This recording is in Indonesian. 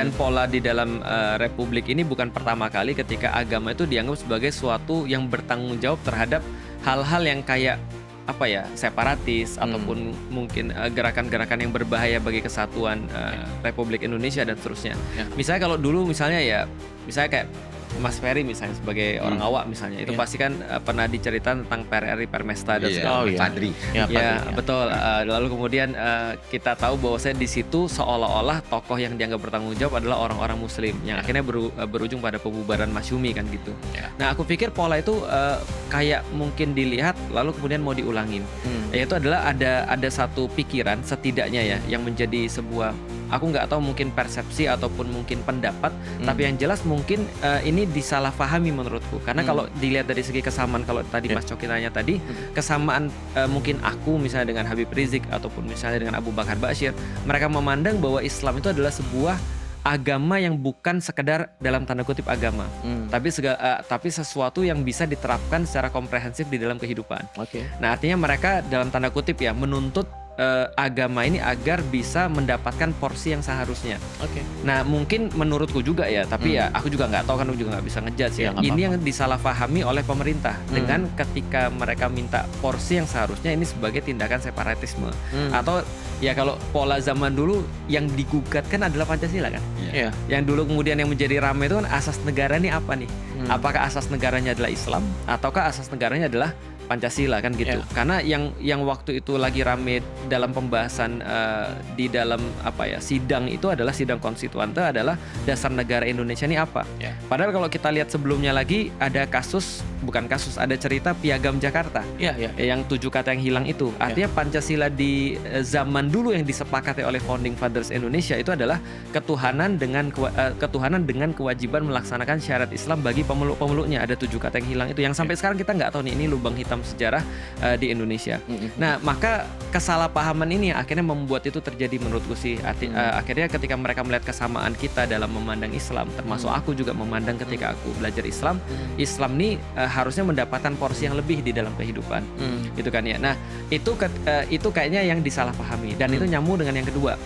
Dan pola di dalam republik ini bukan pertama kali ketika agama itu dianggap sebagai suatu yang bertanggung jawab terhadap hal-hal yang kayak apa ya, separatis ataupun mungkin gerakan-gerakan yang berbahaya bagi kesatuan Republik Indonesia dan seterusnya. Misalnya kalau dulu misalnya ya, misalnya kayak Mas Ferry misalnya sebagai orang awak misalnya itu pasti kan pernah diceritakan tentang PRRI Permesta dan segala macam. Padri. Ya, betul. Lalu kemudian kita tahu bahwa saya di situ seolah-olah tokoh yang dianggap bertanggung jawab adalah orang-orang Muslim yang akhirnya berujung pada pembubaran Masyumi kan gitu. Nah, aku pikir pola itu kayak mungkin dilihat lalu kemudian mau diulangin. Yaitu adalah ada satu pikiran setidaknya ya yang menjadi sebuah, aku nggak tahu mungkin persepsi ataupun mungkin pendapat, tapi yang jelas mungkin ini disalahpahami menurutku. Karena kalau dilihat dari segi kesamaan, kalau tadi Mas Coki tanya tadi, kesamaan mungkin aku misalnya dengan Habib Rizik ataupun misalnya dengan Abu Bakar Bashir, mereka memandang bahwa Islam itu adalah sebuah agama yang bukan sekedar dalam tanda kutip agama, tapi sesuatu yang bisa diterapkan secara komprehensif di dalam kehidupan. Nah, artinya mereka dalam tanda kutip ya menuntut agama ini agar bisa mendapatkan porsi yang seharusnya. Nah, mungkin menurutku juga ya, tapi ya aku juga nggak tahu kan, aku juga nggak bisa ngejudge ya. Ini yang disalahpahami oleh pemerintah dengan ketika mereka minta porsi yang seharusnya ini sebagai tindakan separatisme. Atau ya kalau pola zaman dulu yang digugat kan adalah Pancasila kan. Yang dulu kemudian yang menjadi ramai itu kan asas negara ini apa nih? Apakah asas negaranya adalah Islam ataukah asas negaranya adalah Pancasila kan gitu. Karena yang waktu itu lagi rame dalam pembahasan di dalam apa ya, sidang itu adalah sidang konstituante adalah dasar negara Indonesia ini apa. Padahal kalau kita lihat sebelumnya lagi ada ada cerita Piagam Jakarta. Yang 7 kata yang hilang itu. Artinya Pancasila di zaman dulu yang disepakati oleh Founding Fathers Indonesia itu adalah ketuhanan dengan kewajiban melaksanakan syarat Islam bagi pemeluk-pemeluknya. Ada 7 kata yang hilang itu yang sampai sekarang kita nggak tahu nih, ini lubang hitam sejarah di Indonesia. Nah, maka kesalahpahaman ini akhirnya membuat itu terjadi menurutku sih. Akhirnya ketika mereka melihat kesamaan kita dalam memandang Islam, termasuk aku juga memandang ketika aku belajar Islam, Islam ini harusnya mendapatkan porsi yang lebih di dalam kehidupan, gitu kan ya. Nah, itu kayaknya yang disalahpahami dan itu nyambung dengan yang kedua.